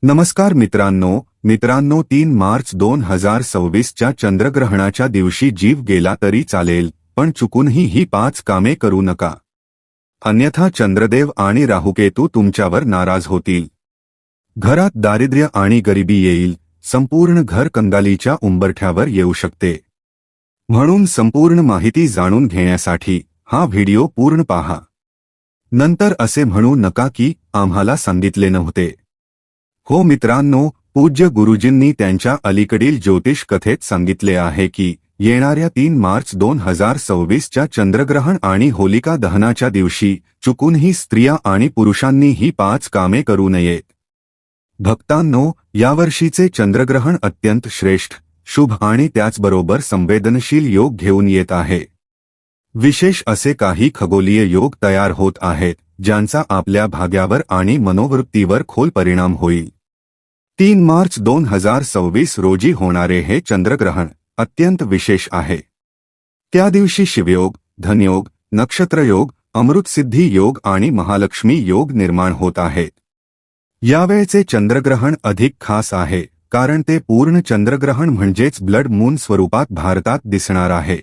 नमस्कार मित्रांनो 3 मार्च 2026 च्या चंद्रग्रहणाच्या दिवशी जीव गेला तरी चालेल, पण चुकूनही ही 5 कामे करू नका. अन्यथा चंद्रदेव आणि राहुकेतू तुमच्यावर नाराज होतील. घरात दारिद्र्य आणि गरिबी येईल, संपूर्ण घर कंगालीच्या उंबरठ्यावर येऊ शकते. म्हणून संपूर्ण माहिती जाणून घेण्यासाठी हा व्हिडिओ पूर्ण पहा. नंतर असे म्हणू नका की आम्हाला सांगितले नव्हते. हो मित्रांनो, पूज्य गुरुजींनी त्यांच्या अलीकडील ज्योतिष कथेत सांगितले आहे की येणाऱ्या 3 मार्च 2026 च्या चंद्रग्रहण आणि होलिका दहनाच्या दिवशी चुकूनही स्त्रिया आणि पुरुषांनी ही 5 कामे करू नयेत. भक्तांनो, यावर्षीचे चंद्रग्रहण अत्यंत श्रेष्ठ, शुभ आणि त्याचबरोबर संवेदनशील योग घेऊन येत आहे. विशेष असे काही खगोलीय योग तयार होत आहेत ज्यांचा आपल्या भाग्यावर आणि मनोवृत्तीवर खोल परिणाम होईल. 3 मार्च 2026 रोजी होणारे हे चंद्रग्रहण अत्यंत विशेष आहे. त्या दिवशी शिवयोग, धनयोग, नक्षत्रयोग, अमृतसिद्धी योग आणि महालक्ष्मी योग निर्माण होत आहेत. यावेळचे चंद्रग्रहण अधिक खास आहे कारण ते पूर्ण चंद्रग्रहण म्हणजेच ब्लड मून स्वरूपात भारतात दिसणार आहे.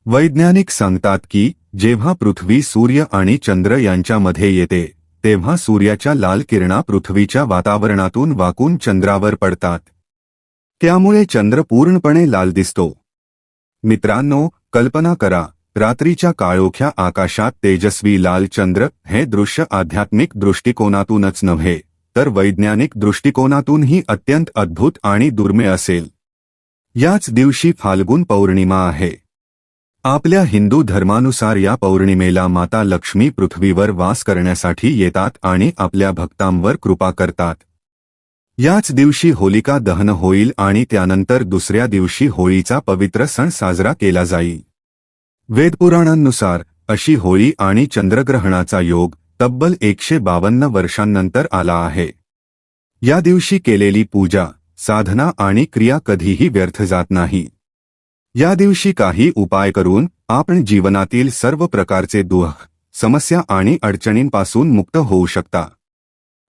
वैज्ञानिक सांगतात की जेव्हा पृथ्वी सूर्य आणि चंद्र यांच्यामध्ये येते तेव्हा सूर्याच्या लाल किरणा पृथ्वीच्या वातावरणातून वाकून चंद्रावर पडतात. त्यामुळे चंद्र पूर्णपणे लाल दिसतो. मित्रांनो, कल्पना करा, रात्रीच्या काळोख्या आकाशात तेजस्वी लाल चंद्र. हे दृश्य आध्यात्मिक दृष्टिकोनातूनच नव्हे तर वैज्ञानिक दृष्टिकोनातूनही अत्यंत अद्भुत आणि दुर्मिळ असेल. याच दिवशी फाल्गुन पौर्णिमा आहे. आपल्या हिंदू धर्मानुसार या पौर्णिमेला माता लक्ष्मी पृथ्वीवर वास करण्यासाठी येतात आणि आपल्या भक्तांवर कृपा करतात. याच दिवशी होलिका दहन होईल आणि त्यानंतर दुसऱ्या दिवशी होळीचा पवित्र सण साजरा केला जाईल. वेदपुराणांनुसार अशी होळी आणि चंद्रग्रहणाचा योग तब्बल 152 वर्षांनंतर आला आहे. या दिवशी केलेली पूजा, साधना आणि क्रिया कधीही व्यर्थ जात नाही. या दिवशी काही उपाय करून आपण जीवनातील सर्व प्रकारचे दुःख, समस्या आणि अडचणींपासून मुक्त होऊ शकता.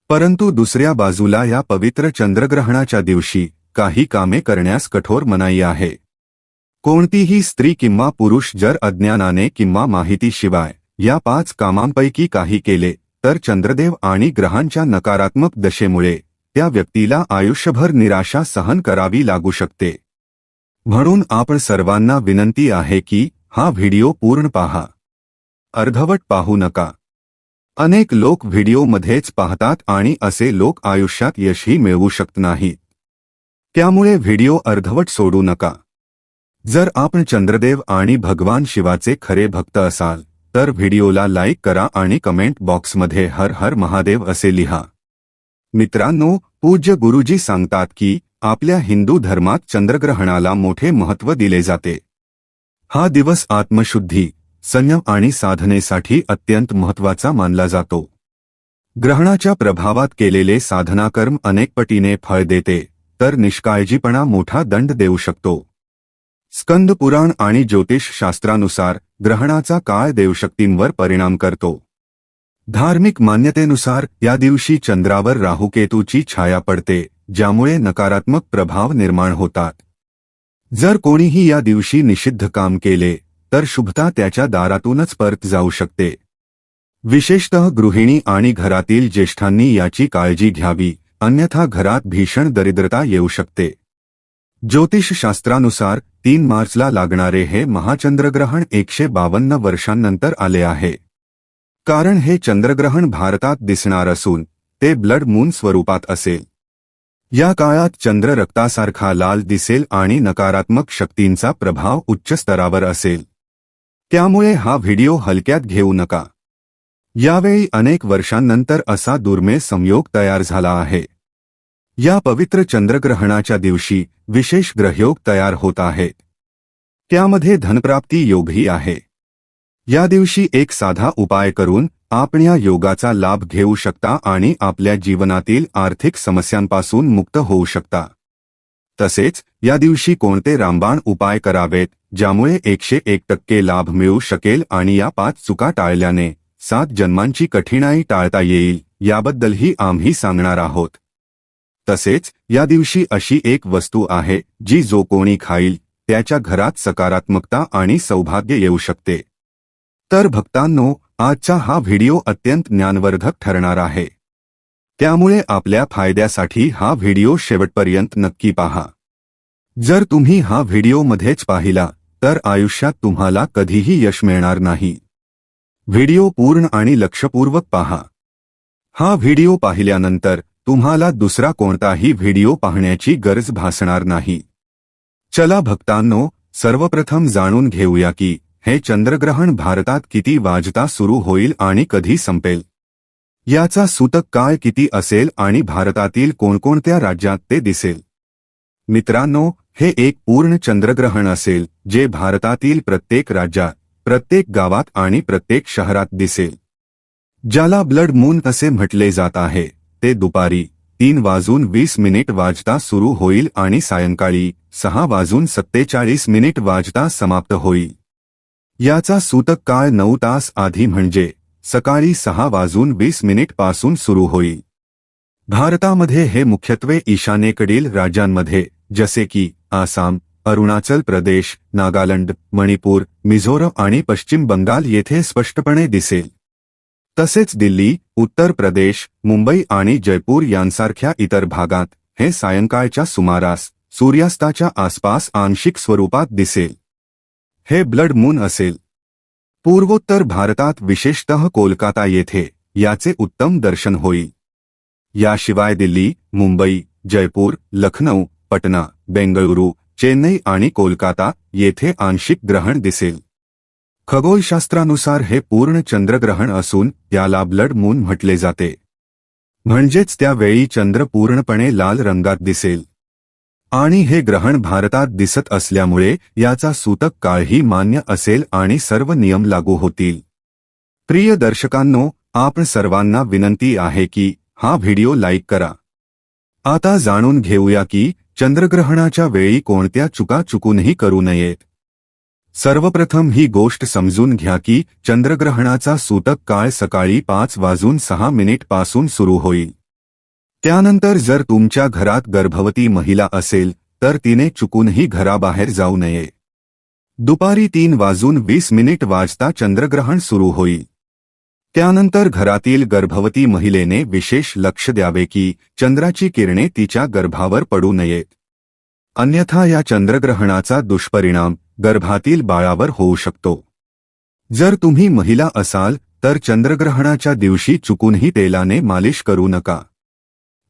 परंतु दुसऱ्या बाजूला या पवित्र चंद्रग्रहणाच्या दिवशी काही कामे करण्यास कठोर मनाई आहे. कोणतीही स्त्री किंवा पुरुष जर अज्ञानाने किंवा माहितीशिवाय या 5 कामांपैकी काही केले तर चंद्रदेव आणि ग्रहांच्या नकारात्मक दशेमुळे त्या व्यक्तीला आयुष्यभर निराशा सहन करावी लागू शकते. म्हणून आपण सर्वांना विनंती आहे की हा व्हिडिओ पूर्ण पहा. अर्धवट पाहू नका. अनेक लोक व्हिडिओमध्येच पाहतात आणि असे लोक आयुष्यात यशही मिळवू शकत नाहीत. त्यामुळे व्हिडिओ अर्धवट सोडू नका. जर आपण चंद्रदेव आणि भगवान शिवाचे खरे भक्त असाल तर व्हिडिओला लाईक करा आणि कमेंट बॉक्समध्ये हर हर महादेव असे लिहा. मित्रांनो, पूज्य गुरुजी सांगतात की आपल्या हिंदू धर्मात चंद्रग्रहणाला मोठे महत्त्व दिले जाते. हा दिवस आत्मशुद्धी, संयम आणि साधनेसाठी अत्यंत महत्त्वाचा मानला जातो. ग्रहणाच्या प्रभावात केलेले साधनाकर्म अनेक पटीने फळ देते तर निष्काळजीपणा मोठा दंड देऊ शकतो. स्कंद पुराण आणि ज्योतिष शास्त्रानुसार ग्रहणाचा काळ देवशक्तींवर परिणाम करतो. धार्मिक मान्यतेनुसार या दिवशी चंद्रावर राहुकेतूची छाया पडते ज्यामुळे नकारात्मक प्रभाव निर्माण होतात. जर कोणीही या दिवशी निषिद्ध काम केले तर शुभता त्याच्या दारातूनच परत जाऊ शकते. विशेषतः गृहिणी आणि घरातील ज्येष्ठांनी याची काळजी घ्यावी, अन्यथा घरात भीषण दरिद्रता येऊ शकते. ज्योतिषशास्त्रानुसार 3 मार्चला लागणारे हे महाचंद्रग्रहण 152 वर्षांनंतर आले आहे. कारण हे चंद्रग्रहण भारतात दिसणार असून ते ब्लड मून स्वरूपात असेल. या काळात चंद्र रक्तासारखा लाल दिसेल आणि नकारात्मक शक्तींचा प्रभाव उच्च स्तरावर असेल. त्यामुळे हा व्हिडिओ हलक्यात घेऊ नका. यावेळी अनेक वर्षांनंतर असा दुर्मिळ संयोग तयार झाला आहे. या पवित्र चंद्रग्रहणाच्या दिवशी विशेष ग्रहयोग तयार होत आहेत. त्यामध्ये धनप्राप्ती योगही आहे. या दिवशी एक साधा उपाय करून आपण या योगाचा लाभ घेऊ शकता आणि आपल्या जीवनातील आर्थिक समस्यांपासून मुक्त होऊ शकता. तसेच या दिवशी कोणते रामबाण उपाय करावेत ज्यामुळे 101% लाभ मिळू शकेल आणि या 5 चुका टाळल्याने 7 जन्मांची कठीणाई टाळता येईल याबद्दलही आम्ही सांगणार आहोत. तसेच या दिवशी अशी एक वस्तू आहे जी जो कोणी खाईल त्याच्या घरात सकारात्मकता आणि सौभाग्य येऊ शकते. तर भक्तांनो, आजचा हा व्हिडिओ अत्यंत ज्ञानवर्धक ठरणार आहे. त्यामुळे आपल्या फायद्यासाठी हा व्हिडिओ शेवटपर्यंत नक्की पहा. जर तुम्ही हा व्हिडिओ मध्येच पाहिला तर आयुष्यात तुम्हाला कधीही यश मिळणार नाही. व्हिडिओ पूर्ण आणि लक्षपूर्वक पहा. हा व्हिडिओ पाहिल्यानंतर तुम्हाला दुसरा कोणताही व्हिडिओ पाहण्याची गरज भासणार नाही. चला भक्तांनो, सर्वप्रथम जाणून घेऊया की हे चंद्रग्रहण भारतात किती वाजता सुरू होईल आणि कधी संपेल. याचा सूतक काळ किती असेल आणि भारतातील कोणकोणत्या राज्यात ते दिसेल. मित्रांनो, हे एक पूर्ण चंद्रग्रहण असेल जे भारतातील प्रत्येक राज्यात, प्रत्येक गावात आणि प्रत्येक शहरात दिसेल. ज्याला ब्लड मून असे म्हटले जात आहे, ते दुपारी 3:20 वाजता सुरू होईल आणि सायंकाळी 6:47 वाजता समाप्त होईल. याचा सूतक काळ 9 तास आधी म्हणजे सकाळी 6:20 पासून सुरू होईल. भारतामध्ये हे मुख्यत्वे ईशान्येकडील राज्यांमध्ये जसे की आसाम, अरुणाचल प्रदेश, नागालँड, मणिपूर, मिझोरम आणि पश्चिम बंगाल येथे स्पष्टपणे दिसेल. तसेच दिल्ली, उत्तर प्रदेश, मुंबई आणि जयपूर यांसारख्या इतर भागात हे सायंकाळच्या सुमारास सूर्यास्ताच्या आसपास आंशिक स्वरूपात दिसेल. हे ब्लड मून असेल. पूर्वोत्तर भारतात विशेषतः कोलकाता येथे याचे उत्तम दर्शन होईल. याशिवाय दिल्ली, मुंबई, जयपूर, लखनौ, पटना, बेंगळुरू, चेन्नई आणि कोलकाता येथे आंशिक ग्रहण दिसेल. खगोलशास्त्रानुसार हे पूर्ण चंद्रग्रहण असून त्याला ब्लड मून म्हटले जाते. म्हणजेच त्यावेळी चंद्र पूर्णपणे लाल रंगात दिसेल. आणि हे ग्रहण भारतात दिसत असल्यामुळे याचा सूतक काळही मान्य असेल आणि सर्व नियम लागू होतील. प्रिय दर्शकांनो, आपण सर्वांना विनंती आहे की हा व्हिडिओ लाईक करा. आता जाणून घेऊया की चंद्रग्रहणाच्या वेळी कोणत्या चुका चुकूनही करू नयेत. सर्वप्रथम ही गोष्ट समजून घ्या की चंद्रग्रहणाचा सूतक काळ सकाळी 5:06 पासून सुरू होईल. त्यानंतर जर तुमच्या घरात गर्भवती महिला असेल तर तिने चुकूनही घराबाहेर जाऊ नये. दुपारी 3:20 वाजता चंद्रग्रहण सुरू होईल. त्यानंतर घरातील गर्भवती महिलेने विशेष लक्ष द्यावे की चंद्राची किरणे तिच्या गर्भावर पडू नयेत. अन्यथा या चंद्रग्रहणाचा दुष्परिणाम गर्भातील बाळावर होऊ शकतो. जर तुम्ही महिला असाल तर चंद्रग्रहणाच्या दिवशी चुकूनही तेलाने मालिश करू नका.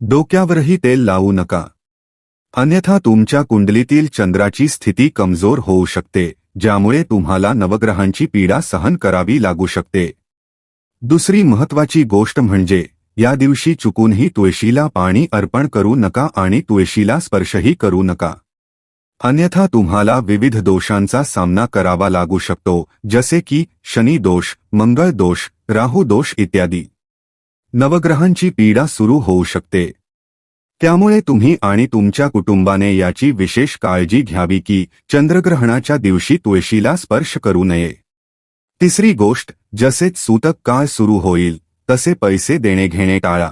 डोक्यावरही तेल लावू नका. अन्यथा तुमच्या कुंडलीतील चंद्राची स्थिती कमजोर होऊ शकते, ज्यामुळे तुम्हाला नवग्रहांची पीडा सहन करावी लागू शकते. दुसरी महत्त्वाची गोष्ट म्हणजे या दिवशी चुकूनही तुळशीला पाणी अर्पण करू नका आणि तुळशीला स्पर्शही करू नका. अन्यथा तुम्हाला विविध दोषांचा सामना करावा लागू शकतो, जसे की शनी दोष, मंगळ दोष, राहू दोष इत्यादी. नवग्रहांची पीडा सुरू होऊ शकते. त्यामुळे तुम्ही आणि तुमच्या कुटुंबाने याची विशेष काळजी घ्यावी की चंद्रग्रहणाच्या दिवशी तुळशीला स्पर्श करू नये. तिसरी गोष्ट, जसेच सूतक काळ सुरू होईल तसे पैसे देणे घेणे टाळा.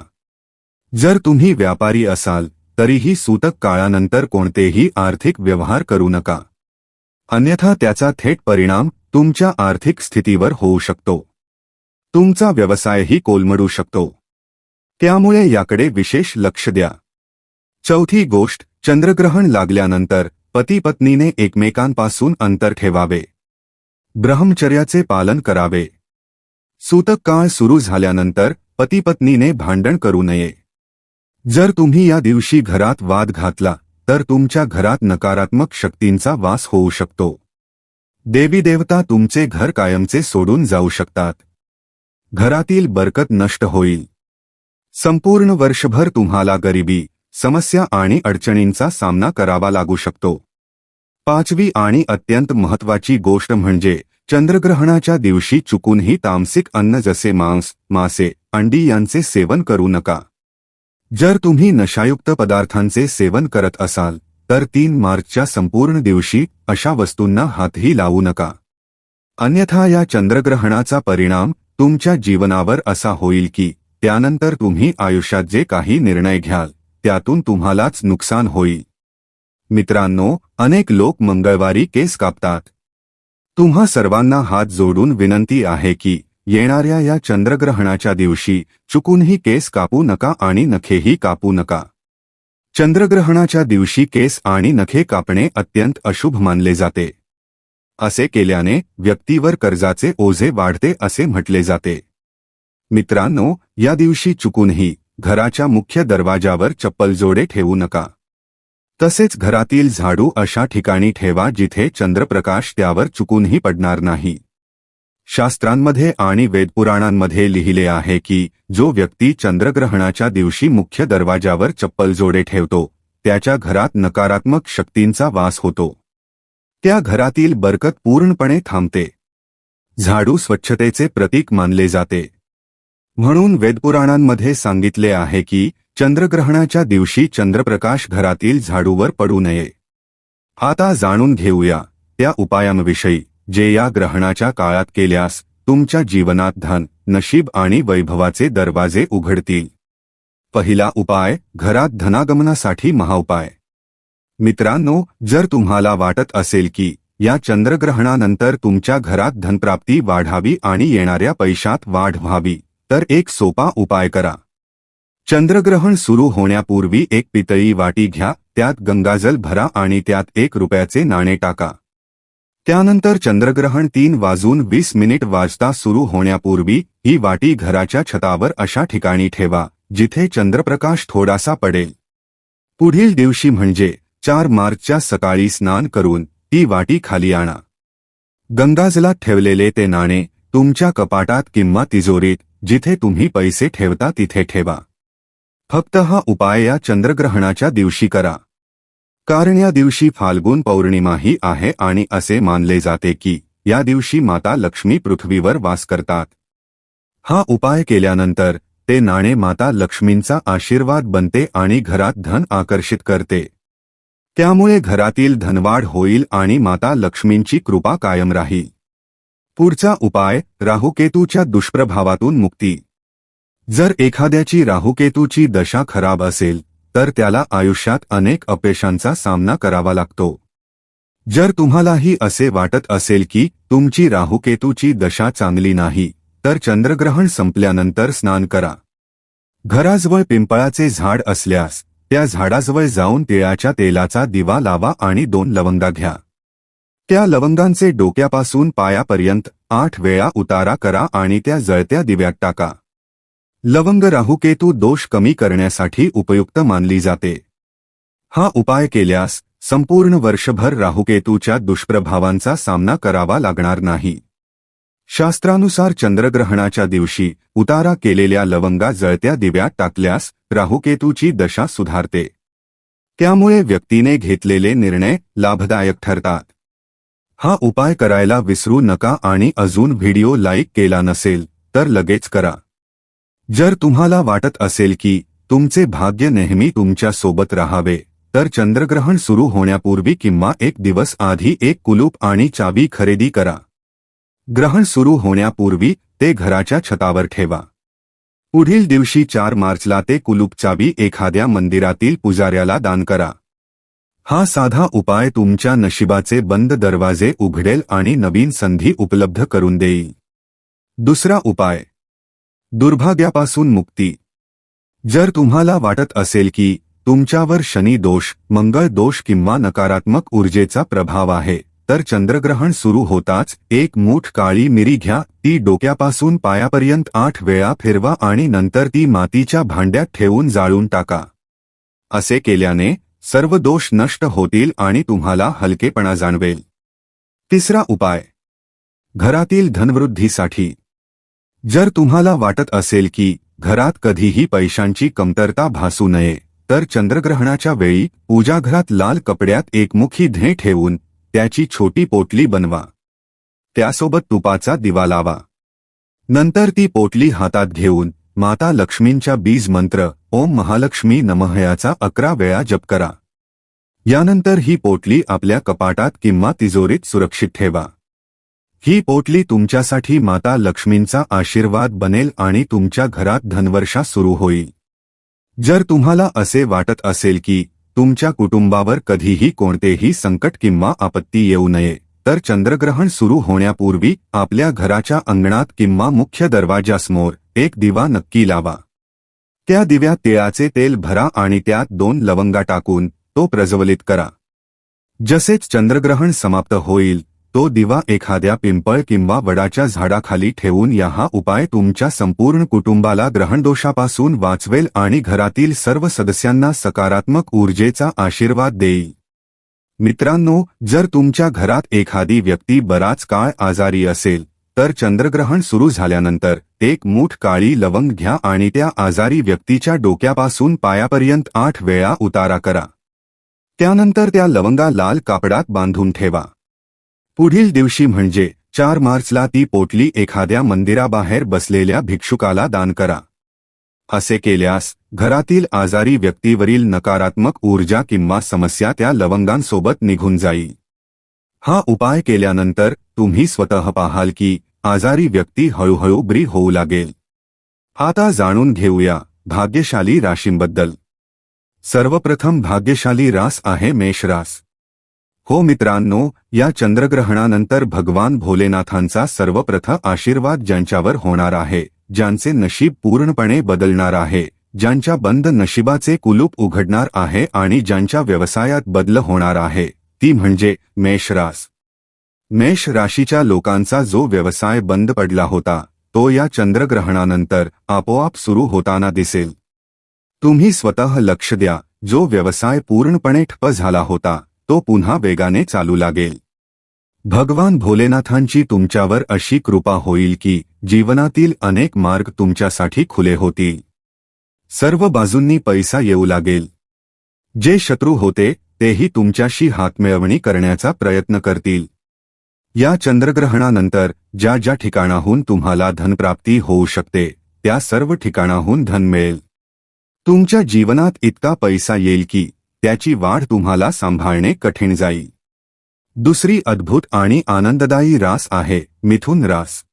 जर तुम्ही व्यापारी असाल तरीही सूतक काळानंतर कोणतेही आर्थिक व्यवहार करू नका. अन्यथा त्याचा थेट परिणाम तुमच्या आर्थिक स्थितीवर होऊ शकतो. तुमचा व्यवसायही कोलमडू शकतो. त्यामुळे याकडे विशेष लक्ष द्या. चौथी गोष्ट, चंद्रग्रहण लागल्यानंतर पती-पत्नीने एकमेकांपासून अंतर ठेवावे. ब्रह्मचर्याचे पालन करावे. सूतक काळ सुरू झाल्यानंतर पती-पत्नीने भांडण करू नये. जर तुम्ही या दिवशी घरात वाद घातला तर तुमच्या घरात नकारात्मक शक्तींचा वास होऊ शकतो. देवी देवता तुमचे घर कायमचे सोडून जाऊ शकतात. घरातील बरकत नष्ट होईल. संपूर्ण वर्षभर तुम्हाला गरिबी, समस्या आणि अडचणींचा सामना करावा लागू शकतो. पाचवी आणि अत्यंत महत्त्वाची गोष्ट म्हणजे चंद्रग्रहणाच्या दिवशी चुकूनही तामसिक अन्न जसे मांस, मासे, अंडी यांचे सेवन करू नका. जर तुम्ही नशायुक्त पदार्थांचे सेवन करत असाल तर 3 मार्चच्या संपूर्ण दिवशी अशा वस्तूंना हातही लावू नका. अन्यथा या चंद्रग्रहणाचा परिणाम तुमच्या जीवनावर असा होईल की त्यानंतर तुम्ही आयुष्यात जे काही निर्णय घ्याल त्यातून तुम्हालाच नुकसान होईल. मित्रांनो, अनेक लोक मंगळवारी केस कापतात. तुम्हा सर्वांना हात जोडून विनंती आहे की येणाऱ्या या चंद्रग्रहणाच्या दिवशी चुकूनही केस कापू नका आणि नखेही कापू नका. चंद्रग्रहणाच्या दिवशी केस आणि नखे कापणे अत्यंत अशुभ मानले जाते. असे केल्याने व्यक्तीवर कर्जाचे ओझे वाढते असे म्हटले जाते. मित्रांनो, या दिवशी चुकूनही घराच्या मुख्य दरवाजावर चप्पलजोडे ठेवू नका. तसेच घरातील झाडू अशा ठिकाणी ठेवा जिथे चंद्रप्रकाश त्यावर चुकूनही पडणार नाही. शास्त्रांमध्ये आणि वेदपुराणांमध्ये लिहिले आहे की जो व्यक्ती चंद्रग्रहणाच्या दिवशी मुख्य दरवाजावर चप्पलजोडे ठेवतो त्याच्या घरात नकारात्मक शक्तींचा वास होतो. त्या घरातील बरकत पूर्णपणे थांबते. झाडू स्वच्छतेचे प्रतीक मानले जाते. म्हणून वेदपुराणांमध्ये सांगितले आहे की चंद्रग्रहणाच्या दिवशी चंद्रप्रकाश घरातील झाडूवर पडू नये. आता जाणून घेऊया त्या उपायांविषयी जे या ग्रहणाच्या काळात केल्यास तुमच्या जीवनात धन, नशीब आणि वैभवाचे दरवाजे उघडतील. पहिला उपाय, घरात धनागमनासाठी महाउपाय. मित्रांनो, जर तुम्हाला वाटत असेल की या चंद्रग्रहणानंतर तुमच्या घरात धनप्राप्ती वाढावी आणि येणाऱ्या पैशात वाढ व्हावी, तर एक सोपा उपाय करा. चंद्रग्रहण सुरू होण्यापूर्वी एक पितळी वाटी घ्या, त्यात गंगाजल भरा आणि त्यात ₹1 नाणे टाका. त्यानंतर चंद्रग्रहण 3:20 वाजता सुरू होण्यापूर्वी ही वाटी घराच्या छतावर अशा ठिकाणी ठेवा जिथे चंद्रप्रकाश थोडासा पडेल. पुढील दिवशी म्हणजे 4 मार्चच्या सकाळी स्नान करून ती वाटी खाली आणा. गंगाजलात ठेवलेले ते नाणे तुमच्या कपाटात किंवा तिजोरीत जिथे तुम्ही पैसे ठेवता तिथे ठेवा. फक्त हा उपाय या चंद्रग्रहणाच्या दिवशी करा. कारण या दिवशी फाल्गुन पौर्णिमाही आहे आणि असे मानले जाते की या दिवशी माता लक्ष्मी पृथ्वीवर वास करतात. हा उपाय केल्यानंतर ते नाणे माता लक्ष्मींचा आशीर्वाद बनते आणि घरात धन आकर्षित करते. त्यामुळे घरातील धनवाढ होईल आणि माता लक्ष्मींची कृपा कायम राहील. पुढचा उपाय, राहुकेतूच्या दुष्प्रभावातून मुक्ती. जर एखाद्याची राहुकेतूची दशा खराब असेल तर त्याला आयुष्यात अनेक अपयशांचा सामना करावा लागतो. जर तुम्हालाही असे वाटत असेल की तुमची राहुकेतूची दशा चांगली नाही, तर चंद्रग्रहण संपल्यानंतर स्नान करा. घराजवळ पिंपळाचे झाड असल्यास त्या झाडाजवळ जाऊन तिळाच्या तेलाचा दिवा लावा आणि 2 लवंगा घ्या. त्या लवंगांचे डोक्यापासून पायापर्यंत 8 वेळा उतारा करा आणि त्या जळत्या दिव्यात टाका. लवंग राहुकेतू दोष कमी करण्यासाठी उपयुक्त मानली जाते. हा उपाय केल्यास संपूर्ण वर्षभर राहुकेतूच्या दुष्प्रभावांचा सामना करावा लागणार नाही. शास्त्रानुसार चंद्रग्रहणाच्या दिवशी उतारा केलेल्या लवंगा जळत्या दिव्यात टाकल्यास राहुकेतूची दशा सुधारते. त्यामुळे व्यक्तीने घेतलेले निर्णय लाभदायक ठरतात. हा उपाय करायला विसरू नका आणि अजून व्हिडिओ लाईक केला नसेल तर लगेच करा. जर तुम्हाला वाटत असेल की तुमचे भाग्य नेहमी तुमच्या सोबत राहावे, तर चंद्रग्रहण सुरू होण्यापूर्वी किंवा 1 दिवस आधी एक कुलूप आणि चावी खरेदी करा. ग्रहण सुरू होण्यापूर्वी ते घराच्या छतावर ठेवा. पुढील दिवशी 4 मार्चला ते कुलूप चावी एखाद्या मंदिरातील पुजाऱ्याला दान करा. हा साधा उपाय तुमच्या नशिबाचे बंद दरवाजे उघडेल आणि नवीन संधी उपलब्ध करून देईल. दुसरा उपाय, दुर्भाग्यापासून मुक्ती. जर तुम्हाला वाटत असेल की तुमच्यावर शनी दोष, मंगळ दोष किंवा नकारात्मक ऊर्जेचा प्रभाव आहे, तर चंद्रग्रहण सुरू होताच एक मूठ काळी मिरी घ्या, ती डोक्यापासून पायापर्यंत 8 वेळा फिरवा आणि नंतर ती मातीच्या भांड्यात ठेवून जाळून टाका. असे केल्याने सर्व दोष नष्ट होतील आणि तुम्हाला हलकेपणा जाणवेल. तिसरा उपाय, घरातील धनवृद्धीसाठी. जर तुम्हाला वाटत असेल की घरात कधीही पैशांची कमतरता भासू नये, तर चंद्रग्रहणाच्या वेळी पूजाघरात लाल कपड्यात एकमुखी धे ठेवून त्याची छोटी पोटली बनवा. त्यासोबत तुपाचा दिवा लावा. नंतर ती पोटली हातात घेऊन माता लक्ष्मींच्या बीज मंत्र ओम महालक्ष्मी नमः याचा 11 वेळा जप करा. यानंतर ही पोटली आपल्या कपाटात किंवा तिजोरीत सुरक्षित ठेवा. ही पोटली तुमच्यासाठी माता लक्ष्मींचा आशीर्वाद बनेल आणि तुमच्या घरात धनवर्षा सुरू होईल. जर तुम्हाला असे वाटत असेल की तुमच्या कुटुंबावर कधीही कोणतेही संकट किंवा आपत्ती येऊ नये, तर चंद्रग्रहण सुरू होण्यापूर्वी आपल्या घराच्या अंगणात किंवा मुख्य दरवाजासमोर एक दिवा नक्की लावा. त्या दिव्यात तिळाचे तेल भरा आणि त्यात 2 लवंगा टाकून तो प्रज्वलित करा. जसेच चंद्रग्रहण समाप्त होईल, तो दिवा एखाद्या पिंपळ किंवा वडाच्या झाडाखाली ठेवून हा उपाय तुमच्या संपूर्ण कुटुंबाला ग्रहणदोषापासून वाचवेल आणि घरातील सर्व सदस्यांना सकारात्मक ऊर्जेचा आशीर्वाद देईल. मित्रांनो, जर तुमच्या घरात एखादी व्यक्ती बराच काळ आजारी असेल, तर चंद्रग्रहण सुरू झाल्यानंतर एक मूठ काळी लवंग घ्या आणि त्या आजारी व्यक्तीच्या डोक्यापासून पायापर्यंत 8 वेळा उतारा करा. त्यानंतर त्या लवंगा लाल कापडात बांधून ठेवा. पुढील दिवशी म्हणजे 4 मार्चला ती पोटली एखाद्या मंदिराबाहेर बसलेल्या भिक्षुकाला दान करा. असे केल्यास घरातील आजारी व्यक्तीवरील नकारात्मक ऊर्जा किंवा समस्या त्या लवंगांसोबत निघून जाईल. हा उपाय केल्यानंतर तुम्ही स्वतः पाहाल की आजारी व्यक्ती हळूहळू बरी होऊ लागेल. आता जाणून घेऊया भाग्यशाली राशींबद्दल. सर्वप्रथम भाग्यशाली रास आहे मेष रास. हो मित्रांनो, या चंद्रग्रहणानंतर भगवान भोलेनाथांचा सर्वप्रथम आशीर्वाद ज्यांच्यावर होणार आहे, ज्यांचे नशीब पूर्णपणे बदलणार आहे, ज्यांच्या बंद नशिबाचे कुलूप उघडणार आहे आणि ज्यांच्या व्यवसायात बदल होणार आहे, ती म्हणजे मेष रास. मेष राशीच्या लोकांचा जो व्यवसाय बंद पडला होता, तो या चंद्रग्रहणानंतर आपोआप सुरू होताना दिसेल. तुम्ही स्वतः लक्ष द्या, जो व्यवसाय पूर्णपणे ठप्प झाला होता, तो पुन्हा वेगाने चालू लागेल. भगवान भोलेनाथांची तुमच्यावर अशी कृपा होईल की जीवनातील अनेक मार्ग तुमच्यासाठी खुले होतील. सर्व बाजूंनी पैसा येऊ लागेल. जे शत्रू होते तेही तुमच्याशी हातमिळवणी करण्याचा प्रयत्न करतील. या चंद्रग्रहणानंतर ज्या ज्या ठिकाणाहून तुम्हाला धनप्राप्ती होऊ शकते, त्या सर्व ठिकाणाहून धन मिळेल. तुमच्या जीवनात इतका पैसा येईल की त्याची वाढ तुम्हाला सांभाळणे कठीण जाईल. दुसरी अद्भुत आणि आनंददायी रास आहे मिथुन रास.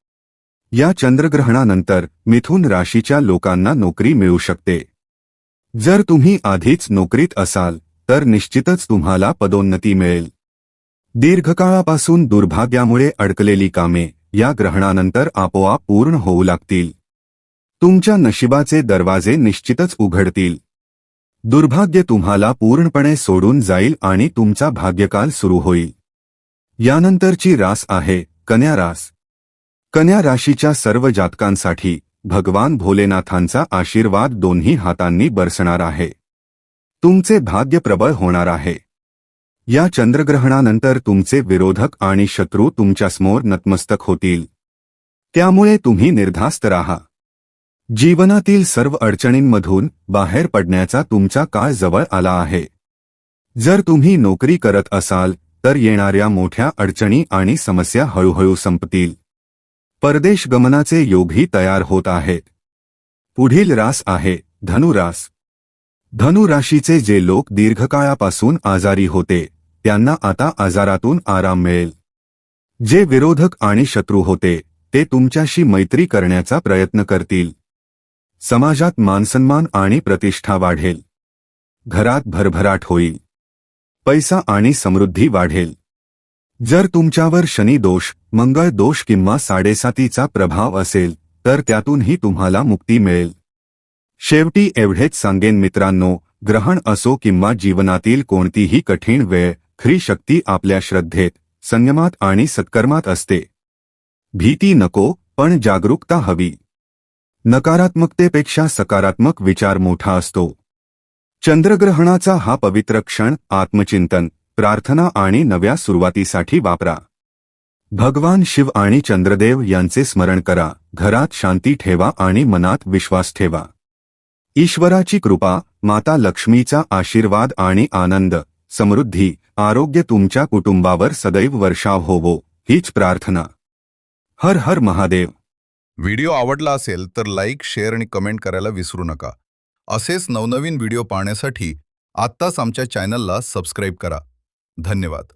या चंद्रग्रहणानंतर मिथुन राशीच्या लोकांना नोकरी मिळू शकते. जर तुम्ही आधीच नोकरीत असाल तर निश्चितच तुम्हाला पदोन्नती मिळेल. दीर्घकाळापासून दुर्भाग्यामुळे अडकलेली कामे या ग्रहणानंतर आपोआप पूर्ण होऊ लागतील. तुमच्या नशिबाचे दरवाजे निश्चितच उघडतील. दुर्भाग्य तुम्हाला पूर्णपणे सोडून जाईल आणि तुमचा भाग्यकाल सुरू होईल. यानंतरची रास आहे कन्या रास. कन्या राशीच्या सर्व जातकांसाठी भगवान भोलेनाथांचा आशीर्वाद दोन्ही हातांनी बरसणार आहे. तुमचे भाग्य प्रबळ होणार आहे. या चंद्रग्रहणानंतर तुमचे विरोधक आणि शत्रू तुमच्यासमोर नतमस्तक होतील. त्यामुळे तुम्ही निर्धास्त राहा. जीवनातील सर्व अडचणींमधून बाहेर पडण्याचा तुमचा काळ जवळ आला आहे. जर तुम्ही नोकरी करत असाल तर येणाऱ्या मोठ्या अडचणी आणि समस्या हळूहळू संपतील. परदेश गमनाचे योगही तयार होत आहेत. पुढील रास आहे धनु रास. धनु राशीचे जे लोक दीर्घकाळापासून आजारी होते, त्यांना आता आजारातून आराम मिळेल. जे विरोधक आणि शत्रू होते ते तुमच्याशी मैत्री करण्याचा प्रयत्न करतील. समाजात मानसन्मान आणि प्रतिष्ठा वाढेल. घरात भरभराट होईल. पैसा आणि समृद्धी वाढेल. जर तुमच्यावर शनी दोष, मंगळ दोष किंवा 7.5चा प्रभाव असेल तर त्यातूनही तुम्हाला मुक्ती मिळेल. शेवटी एवढेच सांगेन मित्रांनो, ग्रहण असो किंवा जीवनातील कोणतीही कठीण वेळ, खरी शक्ती आपल्या श्रद्धेत, संयमात आणि सत्कर्मात असते. भीती नको, पण जागरूकता हवी. नकारात्मकतेपेक्षा सकारात्मक विचार मोठा असतो. चंद्रग्रहणाचा हा पवित्र क्षण आत्मचिंतन, प्रार्थना आणि नव्या सुरुवातीसाठी वापरा. भगवान शिव आणि चंद्रदेव यांचे स्मरण करा. घरात शांती ठेवा आणि मनात विश्वास ठेवा. ईश्वराची कृपा, माता लक्ष्मीचा आशीर्वाद आणि आनंद, समृद्धी, आरोग्य तुमच्या कुटुंबावर सदैव वर्षाव होवो, हीच प्रार्थना. हर हर महादेव. व्हिडिओ आवडला असेल तर लाईक, शेअर आणि कमेंट करायला विसरू नका. असेच नवनवीन व्हिडिओ पाहण्यासाठी आत्ताच आमच्या चॅनलला सबस्क्राईब करा. धन्यवाद.